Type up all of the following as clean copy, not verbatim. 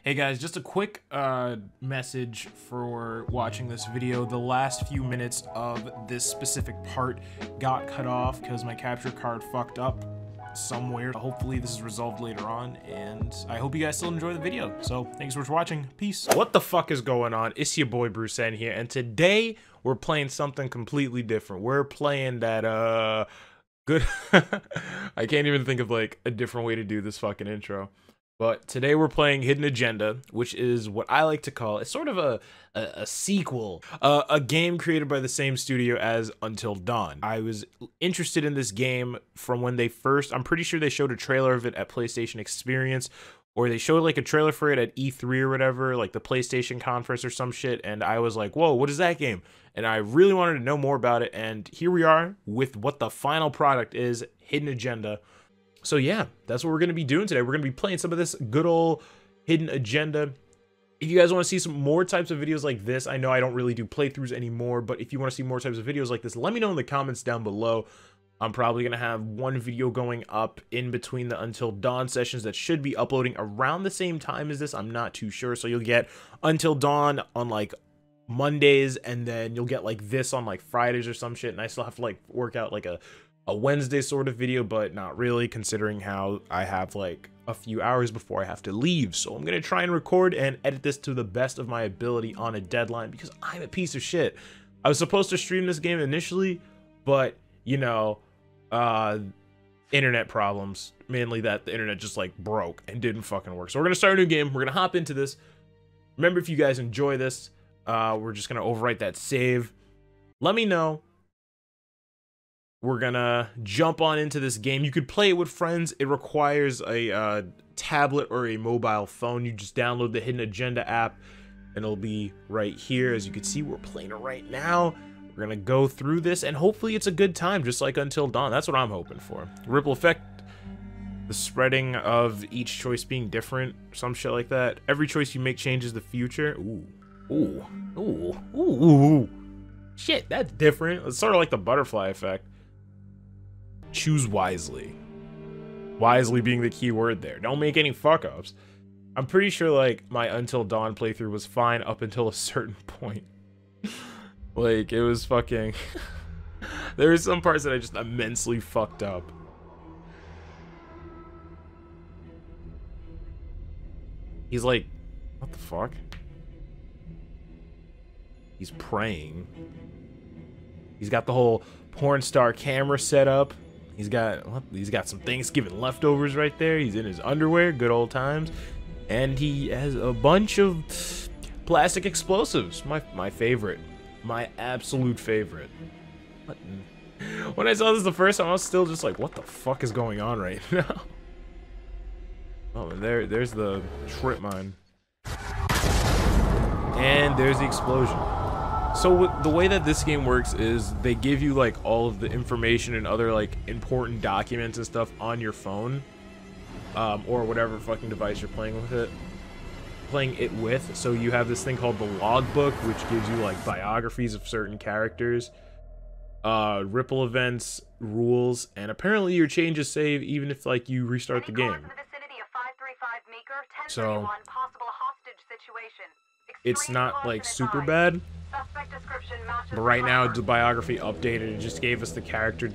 Hey guys, just a quick message for watching this video. The last few minutes of this specific part got cut off because my capture card fucked up somewhere. Hopefully this is resolved later on, and I hope you guys still enjoy the video. So thanks for watching. Peace. What the fuck is going on? It's your boy Bruce N here, and today we're playing something completely different. We're playing that good I can't even think of like a different way to do this fucking intro. But today we're playing Hidden Agenda, which is what I like to call, it's sort of a sequel, a game created by the same studio as Until Dawn. I was interested in this game from when they first, I'm pretty sure they showed a trailer of it at PlayStation Experience, or they showed like a trailer for it at E3 or whatever, like the PlayStation conference or some shit, and I was like, whoa, what is that game? And I really wanted to know more about it, and here we are with what the final product is, Hidden Agenda. So yeah, that's what we're going to be doing today. We're going to be playing some of this good old Hidden Agenda. If you guys want to see some more types of videos like this, I know I don't really do playthroughs anymore, but if you want to see more types of videos like this, let me know in the comments down below. I'm probably going to have one video going up in between the Until Dawn sessions that should be uploading around the same time as this. I'm not too sure. So you'll get Until Dawn on like Mondays, and then you'll get like this on like Fridays or some shit. And I still have to like work out like a Wednesday sort of video, but not really, considering how I have like a few hours before I have to leave. So I'm gonna try and record and edit this to the best of my ability on a deadline, because I'm a piece of shit. I was supposed to stream this game initially, but you know, internet problems, mainly that the internet just like broke and didn't fucking work. So we're gonna start a new game. We're gonna hop into this. Remember, if you guys enjoy this, we're just gonna overwrite that save. Let me know. We're gonna jump on into this game. You could play it with friends. It requires a tablet or a mobile phone. You just download the Hidden Agenda app, and it'll be right here. As you can see, we're playing it right now. We're gonna go through this, and hopefully it's a good time, just like Until Dawn. That's what I'm hoping for. Ripple effect, the spreading of each choice being different, some shit like that. Every choice you make changes the future. Ooh, ooh, ooh, ooh, ooh. Shit, that's different. It's sort of like the butterfly effect. Choose wisely. Wisely being the key word there. Don't make any fuck ups. I'm pretty sure like my Until Dawn playthrough was fine up until a certain point. Like it was fucking there were some parts that I just immensely fucked up. He's like, what the fuck? He's praying. He's got the whole porn star camera set up. He's got some Thanksgiving leftovers right there. He's in his underwear, good old times. And he has a bunch of plastic explosives. My favorite. My absolute favorite. When I saw this the first time, I was still just like, what the fuck is going on right now? Oh, and there's the trip mine. And there's the explosion. So the way that this game works is they give you like all of the information and other like important documents and stuff on your phone, or whatever fucking device you're playing it with. So you have this thing called the logbook, which gives you like biographies of certain characters, ripple events, rules, and apparently your changes save even if like you restart the game. So it's not like super bad. But right now, the biography updated. It just gave us the character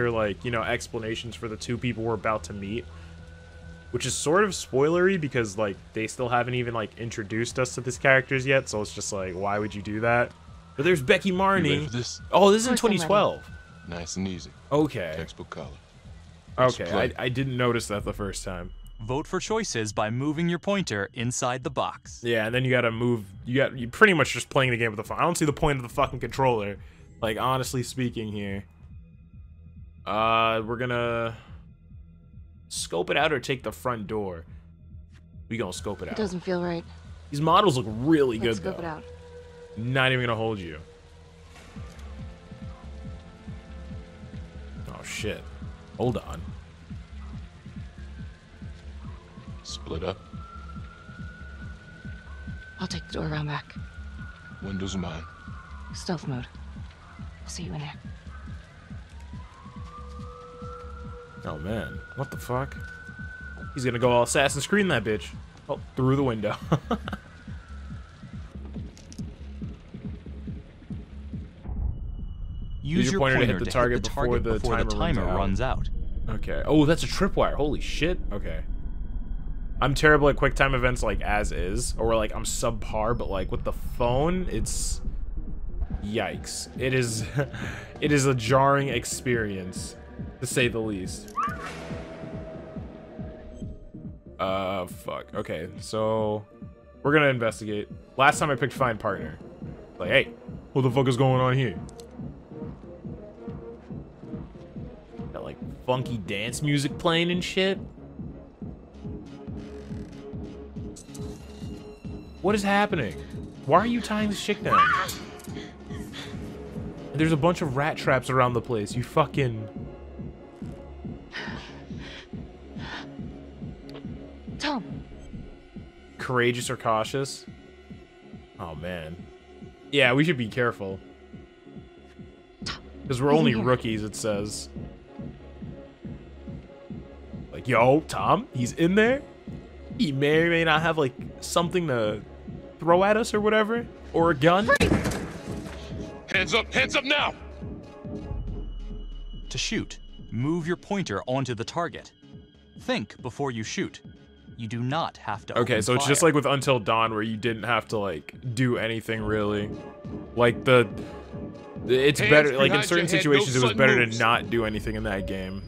like, you know, explanations for the two people we're about to meet, which is sort of spoilery because like they still haven't even like introduced us to these characters yet. So it's just like, why would you do that? But there's Becky Marney. Oh, this is in 2012. Nice and easy. Okay. Textbook color. Okay, I didn't notice that the first time. Vote for choices by moving your pointer inside the box. Yeah, and then you gotta move. You pretty much just playing the game with the phone. I don't see the point of the fucking controller. Like, honestly speaking here. We're gonna scope it out or take the front door. We gonna scope it out. It doesn't feel right. These models look really good though. Scope it out. Not even gonna hold you. Oh shit. Hold on. Split up. I'll take the door around back. Windows are mine. Stealth mode. I'll see you in there. Oh man, what the fuck? He's gonna go all Assassin's Creed in that bitch. Oh, through the window. Use your pointer to hit the target before the timer runs out. Okay. Oh, that's a tripwire. Holy shit. Okay. I'm terrible at quick time events like as is, or like I'm subpar, but like with the phone, it's yikes. It is it is a jarring experience, to say the least. Fuck. Okay, so we're gonna investigate. Last time I picked find partner. Like, hey, what the fuck is going on here? Got like funky dance music playing and shit. What is happening? Why are you tying this chick down? There's a bunch of rat traps around the place. You fucking... Tom. Courageous or cautious? Oh, man. Yeah, we should be careful. Because we're only rookies, it says. Like, yo, Tom, he's in there? He may or may not have, like, something to throw at us or whatever? Or a gun? Hands up now! To shoot, move your pointer onto the target. Think before you shoot. You do not have to Okay, open so it's fire. just like with Until Dawn where you didn't have to, like, do anything really. Like, it's Hands better, like, in behind certain your head, situations no it was sudden better moves. to not do anything in that game.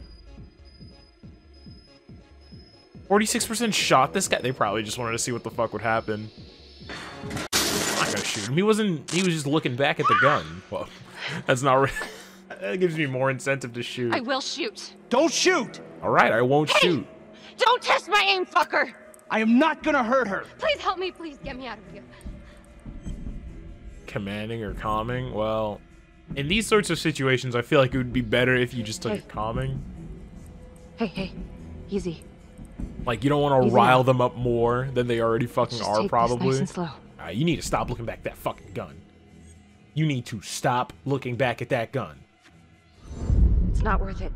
46% shot this guy? They probably just wanted to see what the fuck would happen. I'm not gonna shoot him. He was just looking back at the gun. Well, that's not right. That gives me more incentive to shoot. I will shoot. Don't shoot! Alright, I won't shoot. Don't test my aim, fucker! I am not gonna hurt her. Please help me. Please get me out of here. Commanding or calming? Well, in these sorts of situations, I feel like it would be better if you just took a calming. Hey, easy. Like, you don't want to Easy rile now. them up more than they already fucking Just are, take probably. this nice and slow. You need to stop looking back at that fucking gun. You need to stop looking back at that gun. It's not worth it.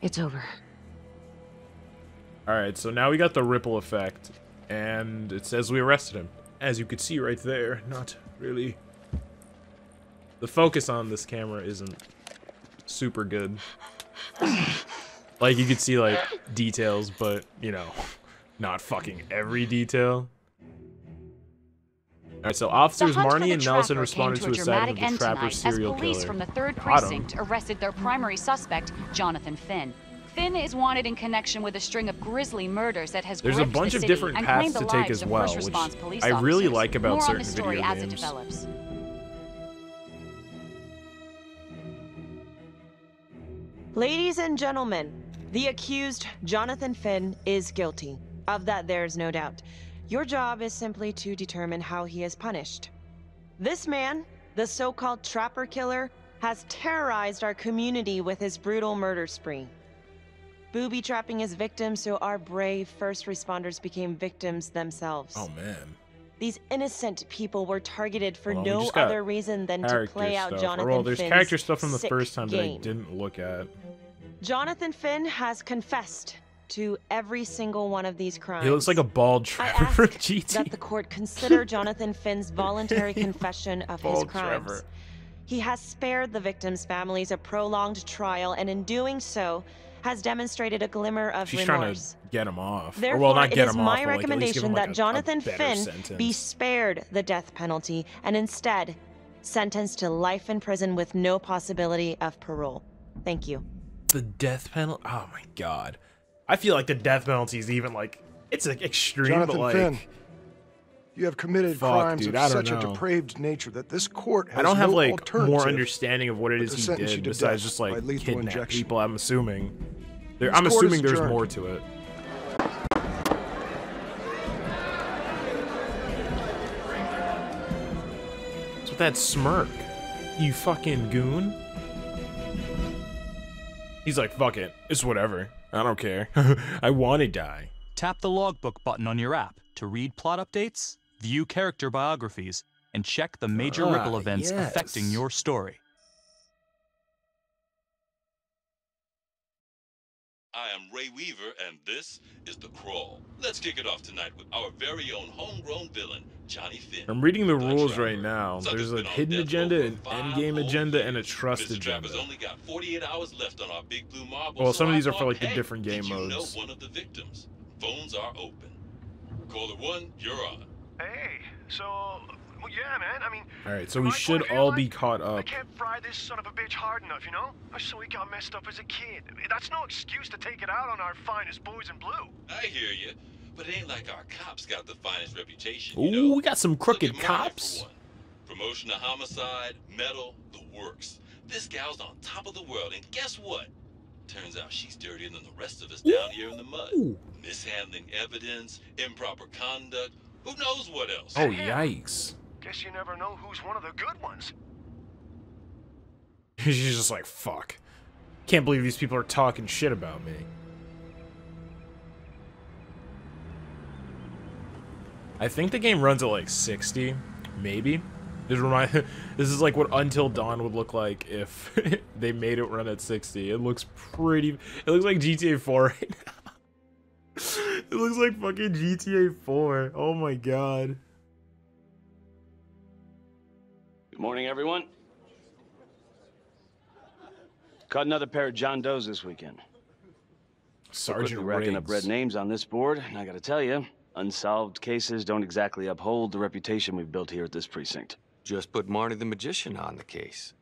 It's over. Alright, so now we got the ripple effect, and it says we arrested him. As you could see right there, not really... The focus on this camera isn't super good. Like, you could see, like, details, but, you know, not fucking every detail. Alright, so officers Marnie and Nelson responded to a sighting of the Trapper serial police killer. from the 3rd Got him. Precinct arrested their primary suspect, Jonathan Finn. Finn is wanted in connection with a string of grisly murders that has There's a gripped bunch the of city different and paths claimed the to take lives as of well, first which response police I really officers. like about More on certain the story video as it games. develops. Ladies and gentlemen, the accused, Jonathan Finn, is guilty. Of that, there's no doubt. Your job is simply to determine how he is punished. This man, the so-called Trapper Killer, has terrorized our community with his brutal murder spree. Booby-trapping his victims so our brave first responders became victims themselves. Oh, man. These innocent people were targeted for Hold on, we no just got other reason than to character play out stuff. Jonathan Well, there's Finn's character stuff from the sick first time that I game. didn't look at. Jonathan Finn has confessed to every single one of these crimes. He looks like a bald I Trevor ask from GT. that the court consider Jonathan Finn's voluntary confession of his Bald crimes. Trevor. He has spared the victims' families a prolonged trial, and in doing so, has demonstrated a glimmer of She's remorse. trying to get him off. Or, Therefore, well, not it get is him off, my but, like, at least give him, recommendation like, that a Jonathan better Finn sentence. be spared the death penalty and instead sentenced to life in prison with no possibility of parole. Thank you. The death penalty? Oh my god. I feel like the death penalty is even, like, it's like extreme, Jonathan but like... Finn, you have committed Fuck, crimes dude, of I don't such a know. depraved nature that this court has I don't have, no like, alternative more understanding of what it but is to he sentence you did, to besides death just, by like, lethal kidnap injection. people, I'm assuming. This I'm court assuming is there's adjourned. more to it. What's with that smirk? You fucking goon? He's like, fuck it. It's whatever. I don't care. I want to die. Tap the logbook button on your app to read plot updates, view character biographies, and check the major ripple events affecting yes. your story. I am Ray Weaver, and this is The Crawl. Let's kick it off tonight with our very own homegrown villain, Johnny Finn. I'm reading the rules right now. There's a hidden agenda, an endgame agenda, and a trust agenda. Mr. Trapper's only got 48 hours left on our big blue marble. Well, some of these are I for like thought, the different game did you modes. know one of the victims? Phones are open. Caller 1, you're on. Hey, so, well, yeah, man. I mean, All right, so we should all be caught I up. can't fry this son of a bitch hard enough, you know? I saw he got messed up as a kid. That's no excuse to take it out on our finest boys in blue. I hear you, but it ain't like our cops got the finest reputation. Ooh, you know? we got some crooked Look at Marty cops. for one. Promotion to homicide, medal, the works. This gal's on top of the world, and guess what? Turns out she's dirtier than the rest of us down here in the mud. Ooh. Mishandling evidence, improper conduct, who knows what else? Oh, yikes. Guess you never know who's one of the good ones. She's just like, fuck. Can't believe these people are talking shit about me. I think the game runs at like 60, maybe. This is like what Until Dawn would look like if they made it run at 60. It looks pretty. It looks like GTA 4 right now. It looks like fucking GTA 4. Oh my god. Good morning, everyone. Caught another pair of John Does this weekend. Sergeant racking up Riggs. red names on this board, and I gotta tell you, unsolved cases don't exactly uphold the reputation we've built here at this precinct. Just put Marnie the Magician on the case.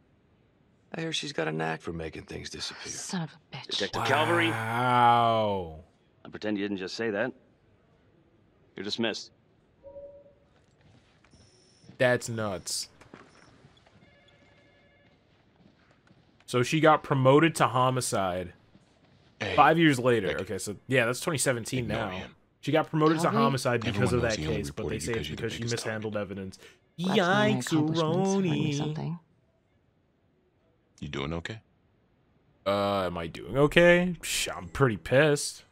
I hear she's got a knack for making things disappear. Son of a bitch. Detective Calvary. Wow. I pretend you didn't just say that. You're dismissed. That's nuts. So she got promoted to homicide. Hey, 5 years later. Becky. Okay, so yeah, that's 2017 Ignore now. him. She got promoted to Calvary? homicide because Everyone of knows that he only case, but they reported say you it's 'cause you're the because she biggest mishandled evidence. Well, that's minor Yikes, accomplishments. Learning Roni. something. You doing okay? Am I doing okay? Psh, I'm pretty pissed.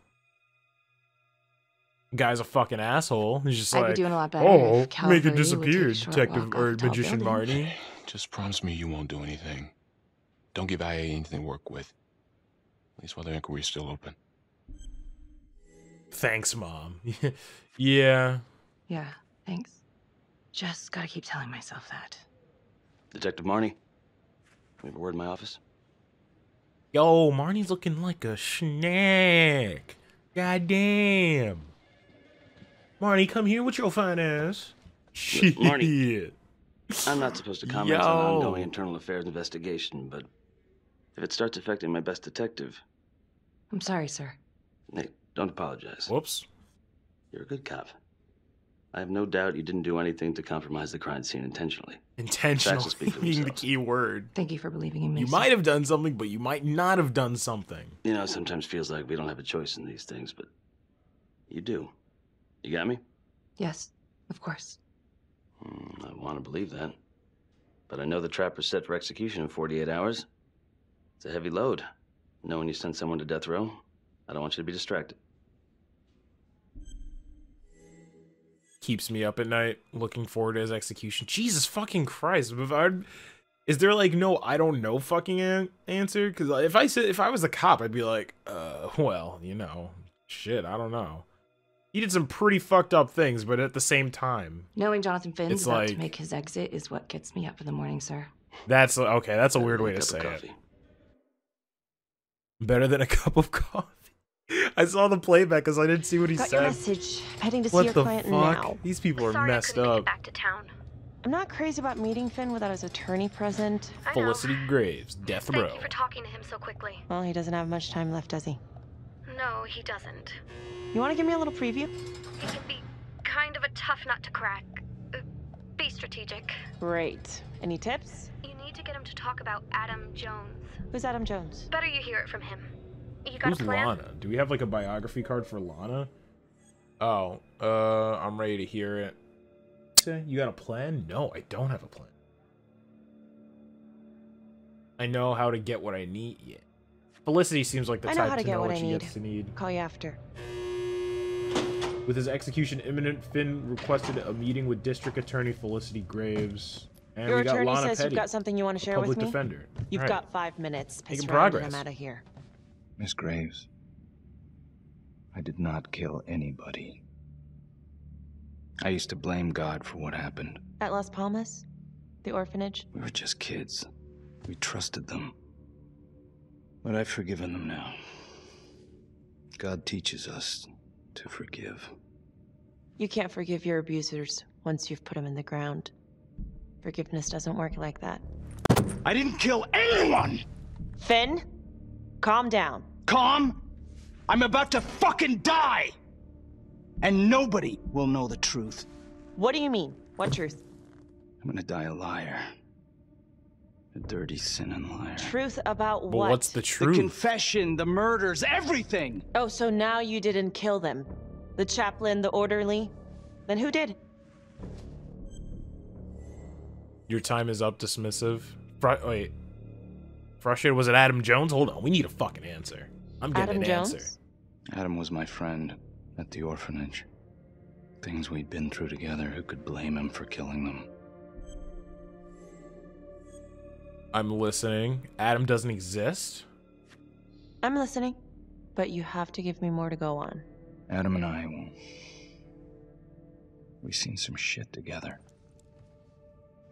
Guy's a fucking asshole. He's just I'd like, be doing a lot better oh, if Calvary make it would take a disappear, short Detective walk or off the tall Magician building. Marty. Just promise me you won't do anything. Don't give IA anything to work with. At least while the inquiry's still open. Thanks, Mom. Yeah. Yeah, thanks. Just gotta keep telling myself that. Detective Marnie, we have a word in my office. Yo, Marnie's looking like a snack. Goddamn. Marnie, come here with your fine ass. Shit. Marnie. I'm not supposed to comment on Yo. ongoing internal affairs investigation, but if it starts affecting my best detective, I'm sorry, sir. hey, don't apologize. Whoops. You're a good cop. I have no doubt you didn't do anything to compromise the crime scene intentionally. Intentional Facts will speak for being the themselves. key word. Thank you for believing in me. You sir. might have done something, but you might not have done something. You know, it sometimes feels like we don't have a choice in these things, but you do. You got me? Yes, of course. I want to believe that. But I know the trapper's set for execution in 48 hours. It's a heavy load. Knowing you sent someone to death row, I don't want you to be distracted. Keeps me up at night, looking forward to his execution. Jesus fucking Christ. Is there like no I don't know fucking answer? Because if I was a cop, I'd be like, well, you know, shit, I don't know. He did some pretty fucked up things, but at the same time, Knowing Jonathan Finn's it's about to like- make his exit is what gets me up in the morning, sir. that's okay. That's a weird way to Cup of say it. coffee. Better than a cup of coffee. I saw the playback because I didn't see what he Got your said. message. Heading to see What your the client fuck? now. These people are Sorry messed I couldn't make up. it back to town. I'm not crazy about meeting Finn without his attorney present. I know. Felicity Graves, death row. Thank you for talking to him so quickly. Well, he doesn't have much time left, does he? No, he doesn't. You want to give me a little preview? He can be kind of a tough nut to crack. Be strategic. Great. Any tips? You need to get him to talk about Adam Jones. Who's Adam Jones? Better you hear it from him. You got Who's a plan? Lana? Do we have like a biography card for Lana? Oh, I'm ready to hear it. Say, you got a plan? No, I don't have a plan. I know how to get what I need. Yeah. Felicity seems like the I know type how to to get know what what I she need. gets to need. Call you after. With his execution imminent, Finn requested a meeting with District Attorney Felicity Graves. And Your we got attorney Lana says Petty, you've got something you want to share public with me? defender. You've All right. got 5 minutes. Piss Making around and progress. I'm out of here. Miss Graves, I did not kill anybody. I used to blame God for what happened. At Las Palmas? The orphanage? We were just kids. We trusted them. But I've forgiven them now. God teaches us to forgive. You can't forgive your abusers once you've put them in the ground. Forgiveness doesn't work like that. I didn't kill anyone! Finn, calm down. Calm? I'm about to fucking die! And nobody will know the truth. What do you mean? What truth? I'm gonna die a liar. A dirty, sinning liar. Truth about But what? what's the truth? The confession, the murders, everything! Oh, so now you didn't kill them? The chaplain, the orderly? Then who did? Your time is up, dismissive. Wait. Frustrated? Was it Adam Jones? Hold on, we need a fucking answer. I'm getting Adam an Jones? answer. Adam was my friend at the orphanage. Things we'd been through together, who could blame him for killing them? I'm listening. Adam doesn't exist? I'm listening. But you have to give me more to go on. Adam and I, well, we've seen some shit together.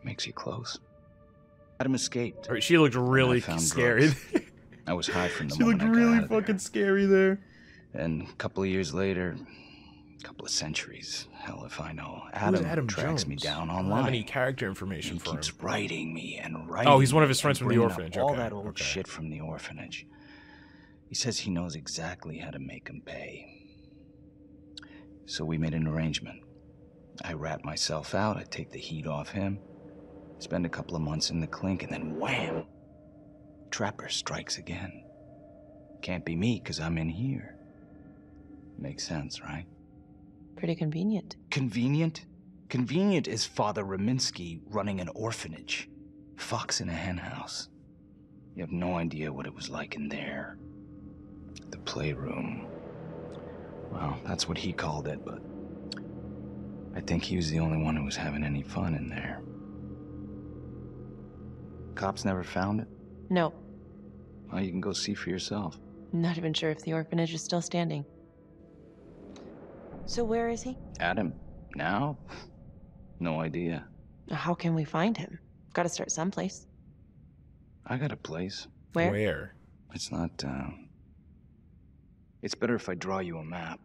Makes you close. Adam escaped. She looked really scary. I was high from the She moment looked I got really out of there. fucking scary there. And a couple of years later, a couple of centuries, hell if I know, Who's Adam tracks Jones? me down I don't online. have any character information for him. Keeps writing me and writing. Oh, he's one of his me friends and from the bringing up orphanage. All Okay, that old okay. shit from the orphanage. He says he knows exactly how to make him pay. So we made an arrangement. I rat myself out, I take the heat off him, spend a couple of months in the clink, and then wham! Trapper strikes again. Can't be me, because I'm in here. Makes sense, right? Pretty convenient. Convenient? Convenient is Father Raminsky running an orphanage. Fox in a henhouse. You have no idea what it was like in there. The playroom. Well, that's what he called it, but I think he was the only one who was having any fun in there. Cops never found it? No. Well, you can go see for yourself. Not even sure if the orphanage is still standing. So where is he? Adam? Now? No idea. How can we find him? Gotta start someplace. I got a place. Where? Where? It's not, It's better if I draw you a map.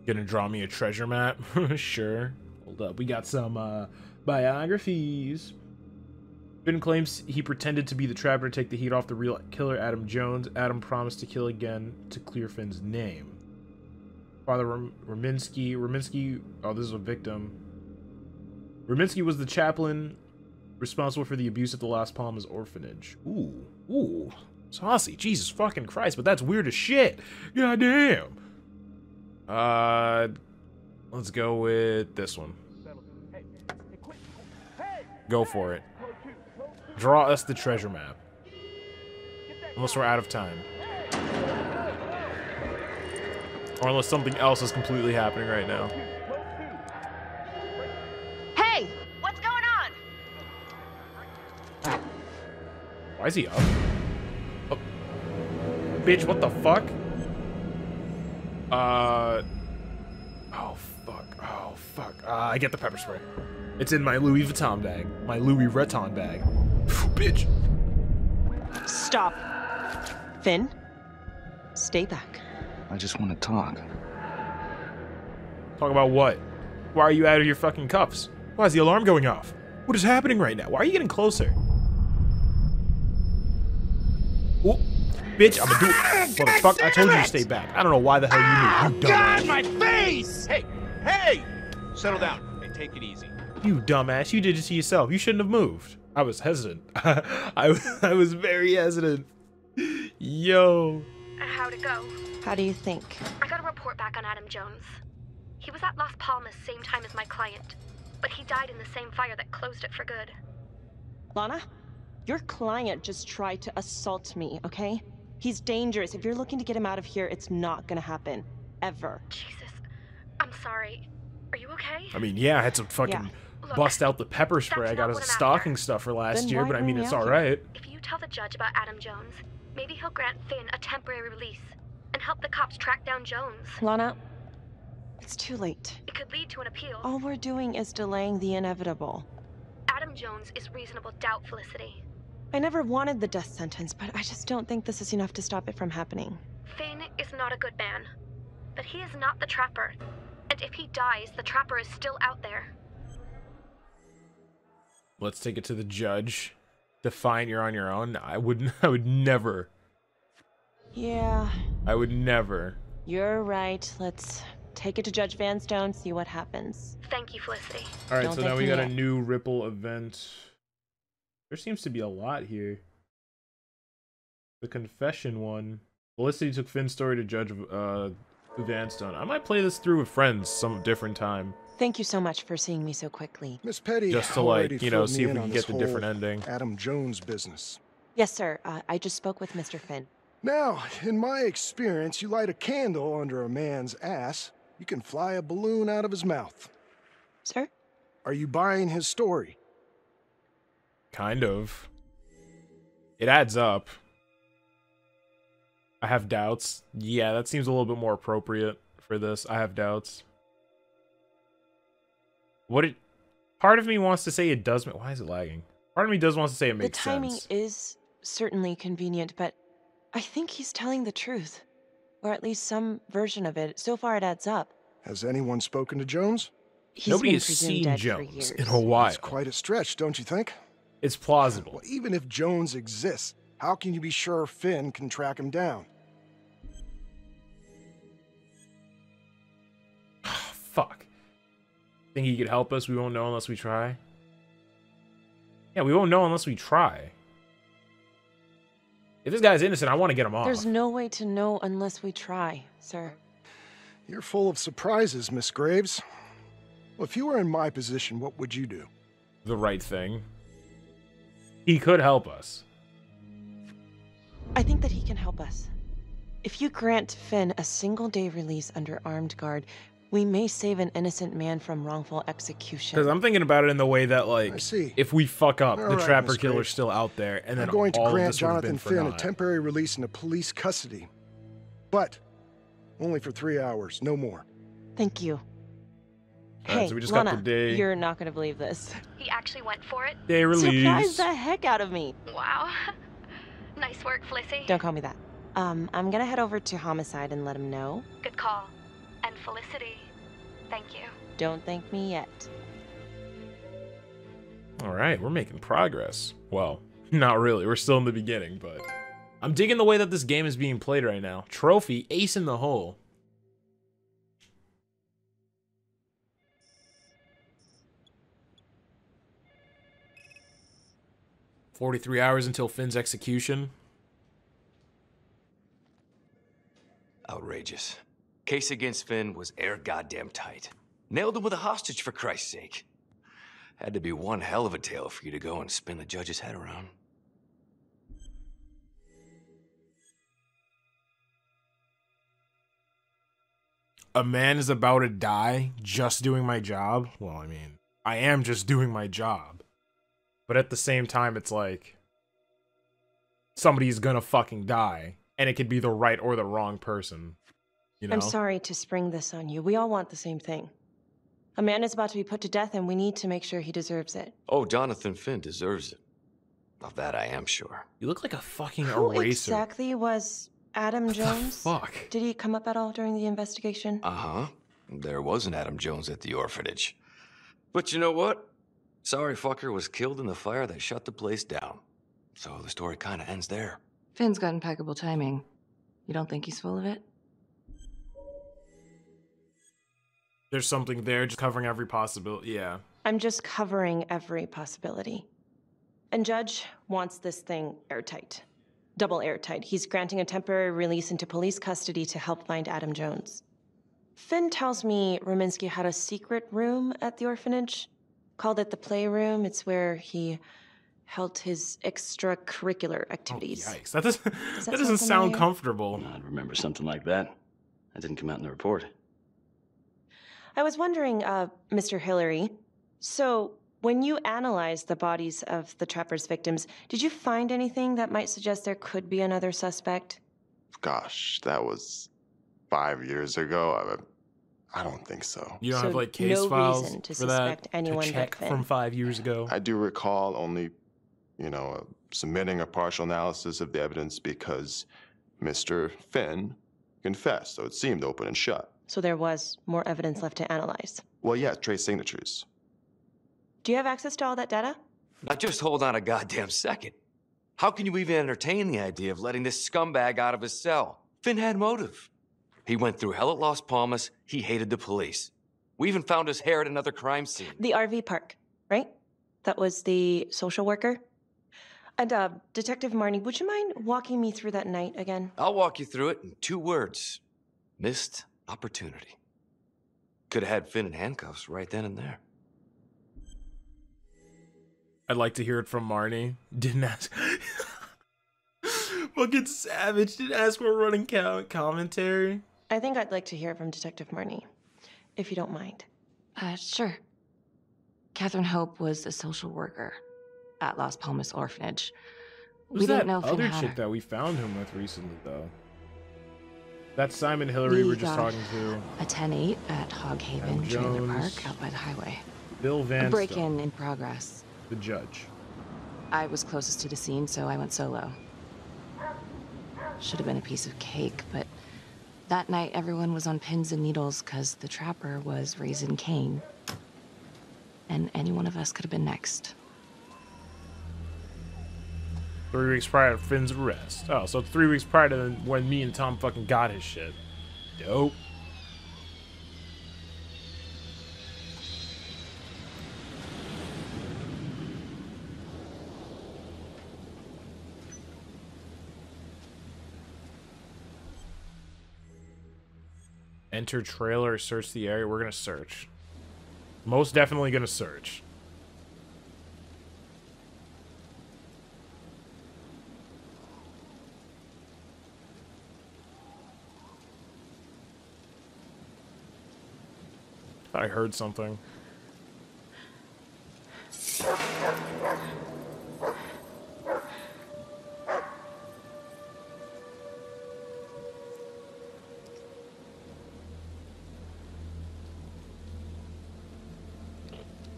Gonna draw me a treasure map? Sure. Hold up, we got some, biographies. Finn claims he pretended to be the trapper to take the heat off the real killer, Adam Jones. Adam promised to kill again to clear Finn's name. Father Raminsky, oh, this is a victim. Raminsky was the chaplain responsible for the abuse at the Las Palmas orphanage. Ooh, saucy, Jesus fucking Christ, but that's weird as shit. Goddamn. Let's go with this one. Go for it. Draw us the treasure map. Unless we're out of time. Or unless something else is completely happening right now. Hey! What's going on? Why is he up? Oh. Bitch, what the fuck? Oh, fuck. I get the pepper spray. It's in my Louis Vuitton bag. My Louis Vuitton bag. Bitch. Stop. Finn, stay back. I just want to talk. Talk about what? Why are you out of your fucking cuffs? Why is the alarm going off? What is happening right now? Why are you getting closer? Oh, bitch, I'm gonna do it. What the fuck? I told you to stay back. I don't know why the hell you moved. You God, dumbass. my face! Hey! Settle down. Hey, take it easy. You dumbass. You did it to yourself. You shouldn't have moved. I was hesitant. I was very hesitant. Yo. How'd it go? How do you think? I got a report back on Adam Jones. He was at Las Palmas same time as my client, but he died in the same fire that closed it for good. Lana, your client just tried to assault me, okay? He's dangerous. If you're looking to get him out of here, it's not gonna happen. Ever. Jesus. I'm sorry. Are you okay? I mean, yeah, I had to fucking Look, bust out the pepper spray. I got a what I'm stocking after. stuffer last Then year, why but I bring mean, me it's out all here? right. If you tell the judge about Adam Jones, Maybe he'll grant Finn a temporary release and help the cops track down Jones. Lana, it's too late. It could lead to an appeal. All we're doing is delaying the inevitable. Adam Jones is reasonable doubt, Felicity. I never wanted the death sentence, but I just don't think this is enough to stop it from happening. Finn is not a good man, but he is not the Trapper. And if he dies, the Trapper is still out there. Let's take it to the judge. Define you're on your own. I would never. Yeah. I would never. You're right. Let's take it to Judge Vanstone, see what happens. Thank you, Felicity. Alright, so now we got a new Ripple event. There seems to be a lot here. The confession one. Felicity took Finn's story to Judge Vanstone. I might play this through with friends some different time. Thank you so much for seeing me so quickly. Miss Petty, just to, like, you know, see if we can get the different ending. Adam Jones business. Yes, sir. I just spoke with Mr. Finn. Now, in my experience, you light a candle under a man's ass, you can fly a balloon out of his mouth. Sir? Are you buying his story? Kind of. It adds up. I have doubts. Yeah, that seems a little bit more appropriate for this. I have doubts. Part of me wants to say it does. Why is it lagging? Part of me does want to say it makes sense. The timing is certainly convenient, but I think he's telling the truth. Or at least some version of it. So far it adds up. Has anyone spoken to Jones? Nobody has seen Jones in a while. It's quite a stretch, don't you think? It's plausible. Well, even if Jones exists, how can you be sure Finn can track him down? Fuck. Think he could help us? We won't know unless we try. Yeah, we won't know unless we try. If this guy's innocent, I want to get him off. There's no way to know unless we try, sir. You're full of surprises, Miss Graves. Well, if you were in my position, what would you do? The right thing. He could help us. I think that he can help us. If you grant Finn a single-day release under armed guard, we may save an innocent man from wrongful execution. Because I'm thinking about it in the way that, like, if we fuck up, the Trapper Killer's still out there, and then I'm going to all grant this would have been Jonathan for Finn a naught. temporary release into police custody. But only for 3 hours, no more. Thank you. Alright, Hey, so we just Lana, got the day. You're not going to believe this. He actually went for it? Day release. Surprised the heck out of me. Wow. Nice work, Felicity. Don't call me that. I'm going to head over to Homicide and let him know. Good call. And Felicity, thank you. Don't thank me yet. Alright, we're making progress. Well, not really. We're still in the beginning, but I'm digging the way that this game is being played right now. Trophy, ace in the hole. "43 hours until Finn's execution." Outrageous. Case against Finn was air goddamn tight. Nailed him with a hostage, for Christ's sake. Had to be one hell of a tale for you to go and spin the judge's head around. A man is about to die just doing my job? Well, I mean, I am just doing my job. But at the same time, it's like, somebody's gonna fucking die. And it could be the right or the wrong person. You know? I'm sorry to spring this on you. We all want the same thing. A man is about to be put to death, and we need to make sure he deserves it. Oh, Jonathan Finn deserves it. Of that I am sure. You look like a fucking Who eraser. exactly was Adam Jones? Fuck. Did he come up at all during the investigation? Uh-huh. There was an Adam Jones at the orphanage. But you know what? Sorry fucker was killed in the fire that shut the place down. So the story kind of ends there. Finn's got impeccable timing. You don't think he's full of it? There's something there, just covering every possibility. Yeah. I'm just covering every possibility. And Judge wants this thing airtight. Double airtight. He's granting a temporary release into police custody to help find Adam Jones. Finn tells me Rominsky had a secret room at the orphanage. Called it the playroom. It's where he held his extracurricular activities. Oh, yikes. That doesn't sound comfortable. I'd remember something like that. That didn't come out in the report. I was wondering, Mr. Hillary, so When you analyzed the bodies of the Trapper's victims, did you find anything that might suggest there could be another suspect? Gosh, that was 5 years ago. I don't think so. You don't So have like case no files reason to for suspect that anyone to but check Finn. from 5 years ago. I do recall only, submitting a partial analysis of the evidence because Mr. Finn confessed, so it seemed open and shut. So there was more evidence left to analyze. Well, yeah, trace signatures. Do you have access to all that data? Now just hold on a goddamn second. How can you even entertain the idea of letting this scumbag out of his cell? Finn had motive. He went through hell at Las Palmas. He hated the police. We even found his hair at another crime scene. The RV park, right? That was the social worker? And, Detective Marnie, would you mind walking me through that night again? I'll walk you through it in 2 words. Missed opportunity. Could have had Finn in handcuffs right then and there. I'd like to hear it from Marnie. Didn't ask. Fucking savage. Didn't ask for a running commentary. I think I'd like to hear from Detective Marnie, if you don't mind. Sure. Catherine Hope was a social worker at Las Palmas Orphanage. Who's We that didn't know Finn other had chick her. that we found him with recently, though? That's Simon Hillary we're just got talking to. a 10-8 at Hog Haven Trailer Park out by the highway. Bill Van A break-in in progress. The judge. I was closest to the scene, so I went solo. Should have been a piece of cake, but that night everyone was on pins and needles because the Trapper was raising Cain. And any one of us could have been next. 3 weeks prior to Finn's arrest. Oh, so 3 weeks prior to when me and Tom fucking got his shit. Dope. Enter trailer, search the area. We're gonna search. Most definitely gonna search. I heard something.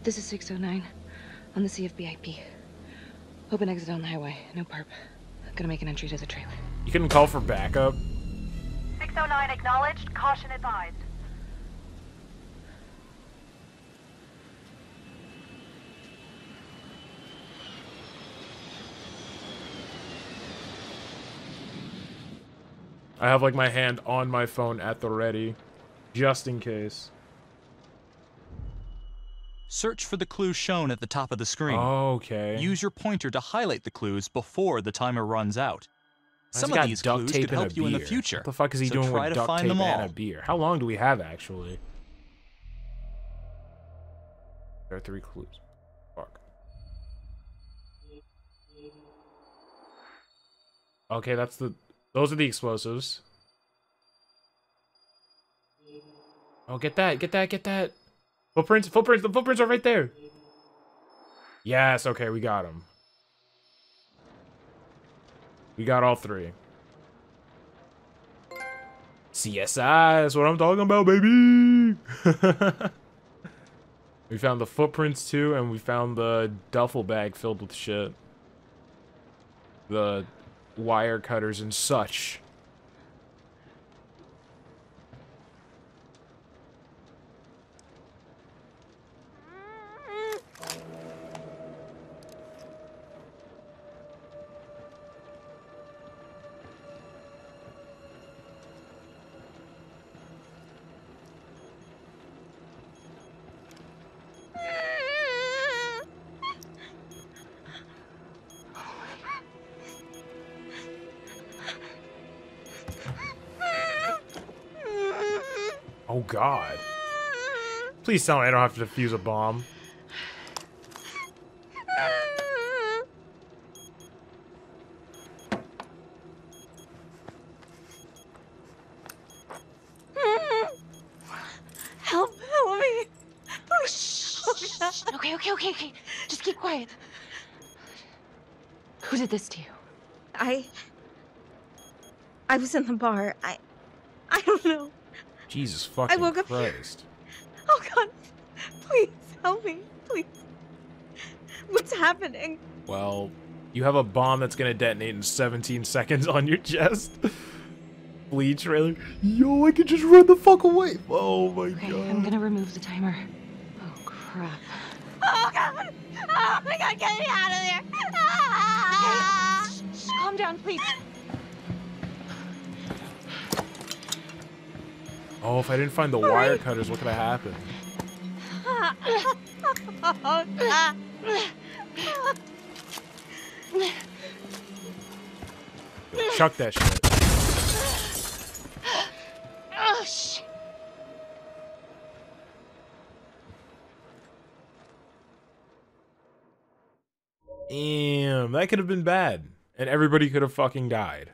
This is 609 on the CFBIP. Open exit on the highway. No perp. Gonna make an entry to the trailer. You couldn't call for backup? 609 acknowledged. Caution advised. I have like my hand on my phone at the ready, just in case. Search for the clues shown at the top of the screen. Okay. Use your pointer to highlight the clues before the timer runs out. Some He's of got these duct clues tape could and a help you in the beer. future. What the fuck is he so doing try with to duct find tape them all. and a beer? How long do we have, actually? There are 3 clues. Fuck. Okay, that's the... Those are the explosives. Oh, get that, get that, get that. Footprints, footprints, the footprints are right there. Yes, okay, we got them. We got all 3. CSI, that's what I'm talking about, baby. We found the footprints too, and we found the duffel bag filled with shit. The wire cutters and such. Oh God. Please tell me I don't have to defuse a bomb. Help me. Please. Okay, Okay. Just keep quiet. Who did this to you? I was in the bar. I don't know. Jesus fucking woke up here. Christ. Oh God, please help me, please. What's happening? Well, you have a bomb that's gonna detonate in 17 seconds on your chest. Bleed trailer. Yo, I can just run the fuck away. Oh my Okay, God. I'm gonna remove the timer. Oh crap. Oh God! Oh my God, get me out of there! Ah! Okay. Shh, calm down, please. Oh, if I didn't find the wire cutters, what could have happened? Oh God! Yo, chuck that shit. Oh shit! Damn, that could have been bad. And everybody could have fucking died.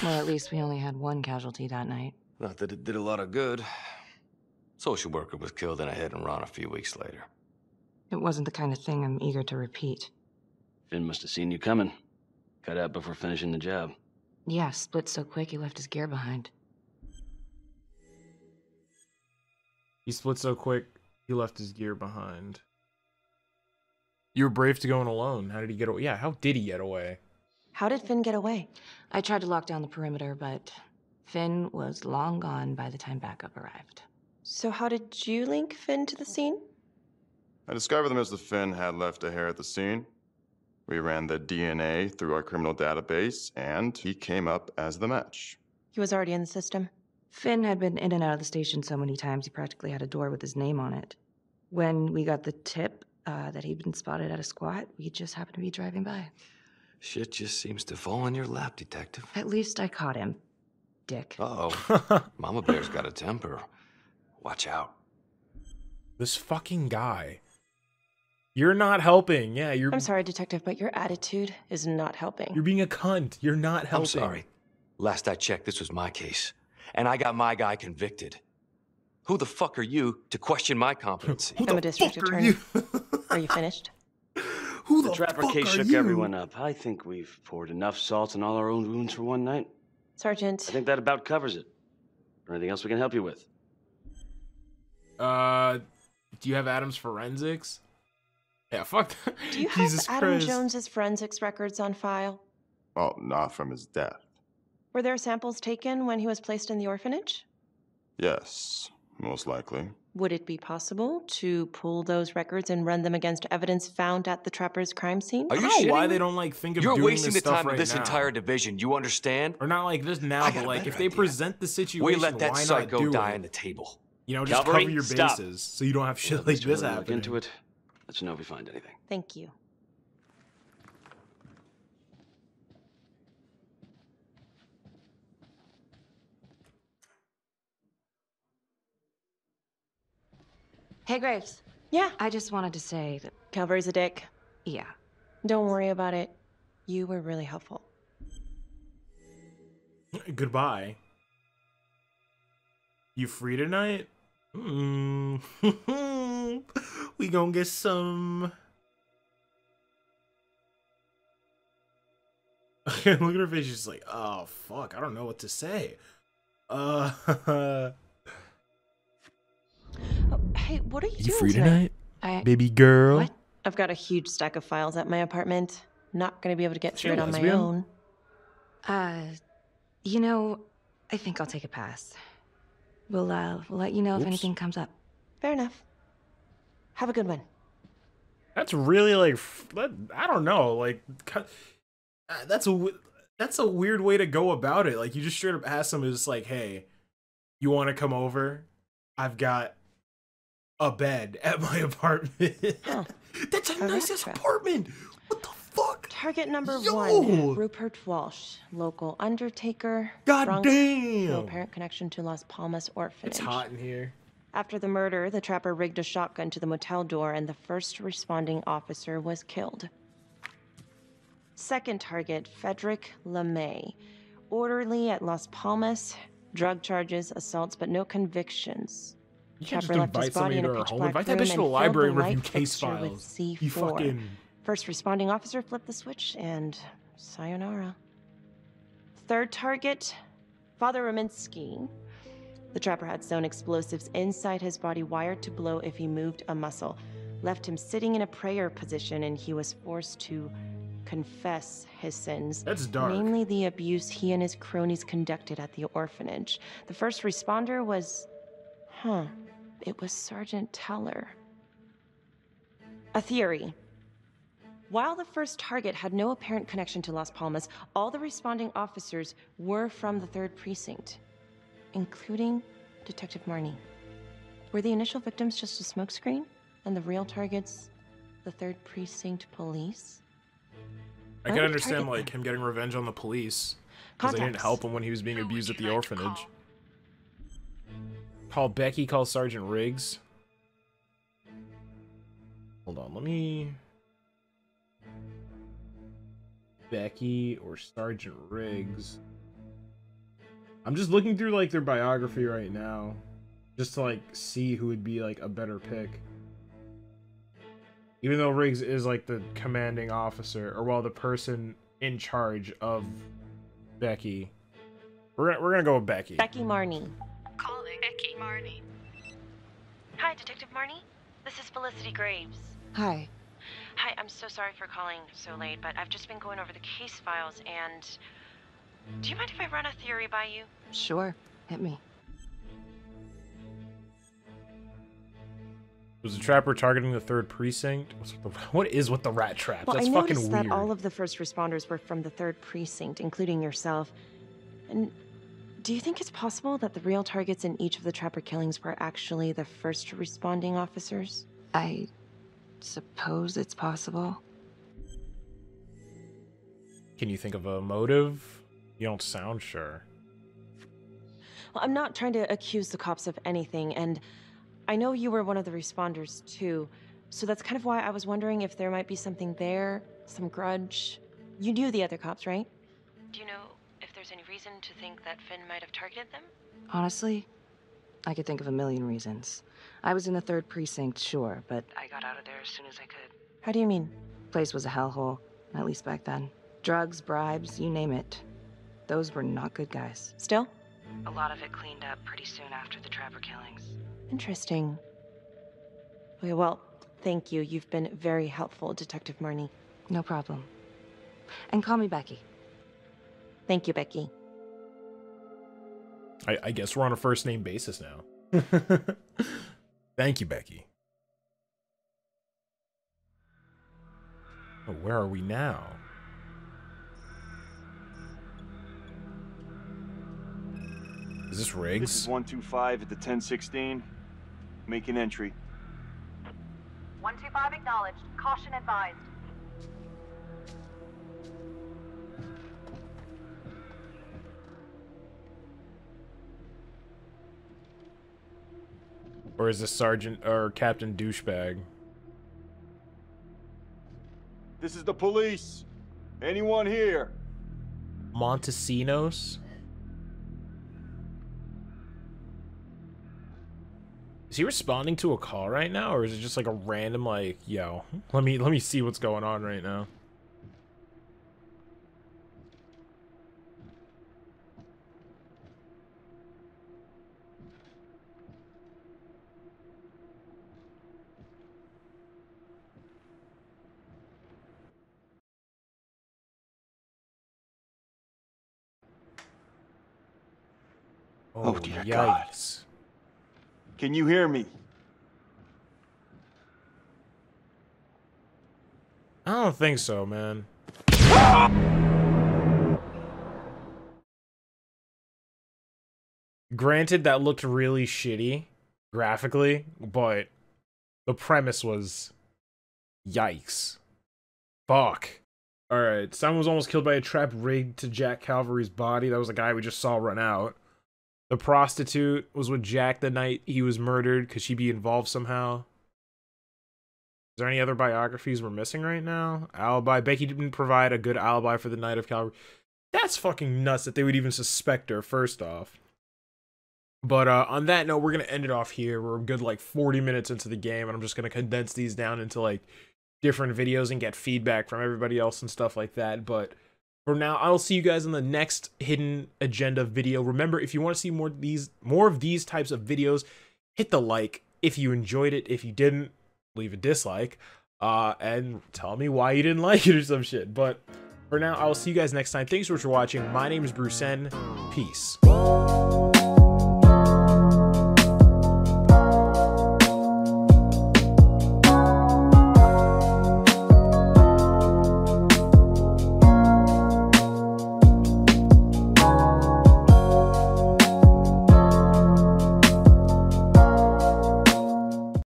Well, at least we only had one casualty that night. Not that it did a lot of good. Social worker was killed in a hit and run a few weeks later. It wasn't the kind of thing I'm eager to repeat. Finn must have seen you coming. Cut out before finishing the job. Yeah, split so quick he left his gear behind. He split so quick, he left his gear behind. You were brave to go in alone. How did he get away? Yeah, how did he get away? How did Finn get away? I tried to lock down the perimeter, but Finn was long gone by the time backup arrived. So how did you link Finn to the scene? I discovered that Mr. Finn had left a hair at the scene. We ran the DNA through our criminal database, and he came up as the match. He was already in the system. Finn had been in and out of the station so many times he practically had a door with his name on it. When we got the tip that he'd been spotted at a squat, we just happened to be driving by. Shit just seems to fall in your lap, Detective. At least I caught him, dick. Uh-oh. Mama Bear's got a temper. Watch out. This fucking guy. You're not helping. Yeah, you're... I'm sorry, Detective, but your attitude is not helping. You're being a cunt. You're not helping. I'm sorry. Last I checked, this was my case. And I got my guy convicted. Who the fuck are you to question my competency? I'm a district attorney. Are you finished? Who the trapper case shook everyone up. I think we've poured enough salt in all our own wounds for one night. Sergeant. I think that about covers it. Or anything else we can help you with? Do you have Adam's forensics? Yeah, fuck that. Do you have Adam Jones's forensics records on file? Well, not from his death. Were there samples taken when he was placed in the orphanage? Yes, most likely. Would it be possible to pull those records and run them against evidence found at the trapper's crime scene? Are you I don't know why shitting they me? don't like think of You're doing wasting this the stuff time right of this now. entire division. You understand? Or not like this now, but like if they present the situation, We let that why not psycho do die it? on the table. You know, just Cavalry, cover your stop. bases so you don't have shit Well, like Mr. this Hurley, happening. Look into it. Let you know if we find anything. Thank you. Hey, Graves. Yeah? I just wanted to say that... Calvary's a dick. Yeah. Don't worry about it. You were really helpful. Goodbye. You free tonight? We gonna get some... Look at her face, she's like, oh, fuck, I don't know what to say. Oh, hey, what are you doing free tonight? Baby girl? What? I've got a huge stack of files at my apartment. Not gonna be able to get through it on my lesbian? own. You know, I think I'll take a pass. We'll let you know if anything comes up. Fair enough. Have a good one. That's really like, I don't know, like, that's a weird way to go about it. Like, you just straight up ask them, it's like, hey, you want to come over? I've got a bed at my apartment. Oh, that's a nicest apartment. What the fuck? Target number Yo! 1, Rupert Walsh, local undertaker. God Bronx, damn! No apparent connection to Las Palmas Orphanage. It's hot in here. After the murder, the trapper rigged a shotgun to the motel door and the first responding officer was killed. Second target, Frederick LeMay. Orderly at Las Palmas. Drug charges, assaults, but no convictions. You can't just Trapper left his invite body somebody in a to our pitch home. black Invite that room bitch to the and library and filled the review light case fixture with files. C4. You fucking... First responding officer flipped the switch, and sayonara. Third target, Father Rominsky. The trapper had sewn explosives inside his body, wired to blow if he moved a muscle. Left him sitting in a prayer position, and he was forced to confess his sins. That's dark. Namely, the abuse he and his cronies conducted at the orphanage. The first responder was... it was Sergeant Teller. A theory. While the first target had no apparent connection to Las Palmas, all the responding officers were from the 3rd Precinct, including Detective Marnie. Were the initial victims just a smokescreen, and the real targets the 3rd Precinct police? I can understand, like, him getting revenge on the police, because they didn't help him when he was being abused at the orphanage. Call Becky, call Sergeant Riggs. Hold on, let me... Becky or Sergeant Riggs. I'm just looking through, like, their biography right now, just to, like, see who would be, like, a better pick. Even though Riggs is, like, the commanding officer, or, well, the person in charge of Becky. We're gonna go with Becky. Becky Marnie. Calling Becky Marnie. Hi, Detective Marnie. This is Felicity Graves. Hi. Hi, I'm so sorry for calling so late, but I've just been going over the case files, and... Do you mind if I run a theory by you? Sure. Hit me. Was the trapper targeting the 3rd Precinct? What is with the rat traps? Well, That's I fucking noticed weird. that all of the first responders were from the 3rd Precinct, including yourself. And do you think it's possible that the real targets in each of the trapper killings were actually the first responding officers? I suppose it's possible. Can you think of a motive? You don't sound sure. Well, I'm not trying to accuse the cops of anything, and I know you were one of the responders, too. So that's kind of why I was wondering if there might be something there, some grudge. You knew the other cops, right? Do you know if there's any reason to think that Finn might have targeted them? Honestly, I could think of a million reasons. I was in the 3rd Precinct, sure, but I got out of there as soon as I could. How do you mean? Place was a hellhole, at least back then. Drugs, bribes, you name it. Those were not good guys. Still? A lot of it cleaned up pretty soon after the trapper killings. Interesting. Okay, well, thank you. You've been very helpful, Detective Marnie. No problem. And call me Becky. Thank you, Becky. I guess we're on a first-name basis now. Thank you, Becky. Oh, where are we now? Is this Riggs? This is 125 at the 1016. Making entry. 125 acknowledged. Caution advised. Or is this Sergeant or Captain Douchebag? This is the police. Anyone here? Montesinos? Is he responding to a call right now, or is it just like a random, like, yo, let me see what's going on right now? Oh, dear God. Can you hear me? I don't think so, man. Granted, that looked really shitty graphically, but the premise was yikes. Fuck. Alright, someone was almost killed by a trap rigged to Jack Calvary's body. That was the guy we just saw run out. The prostitute was with Jack the night he was murdered. Could she be involved somehow? Is there any other biographies we're missing right now? Alibi. Becky didn't provide a good alibi for the night of Calvary. That's fucking nuts that they would even suspect her, first off. But on that note, we're going to end it off here. We're a good like 40 minutes into the game, and I'm just going to condense these down into like different videos and get feedback from everybody else and stuff like that. But for now, I'll see you guys in the next Hidden Agenda video. Remember, if you want to see more of these types of videos, hit the like. If you enjoyed it, if you didn't, leave a dislike. And tell me why you didn't like it or some shit. But for now, I will see you guys next time. Thanks so much for watching. My name is Bruce N. Peace.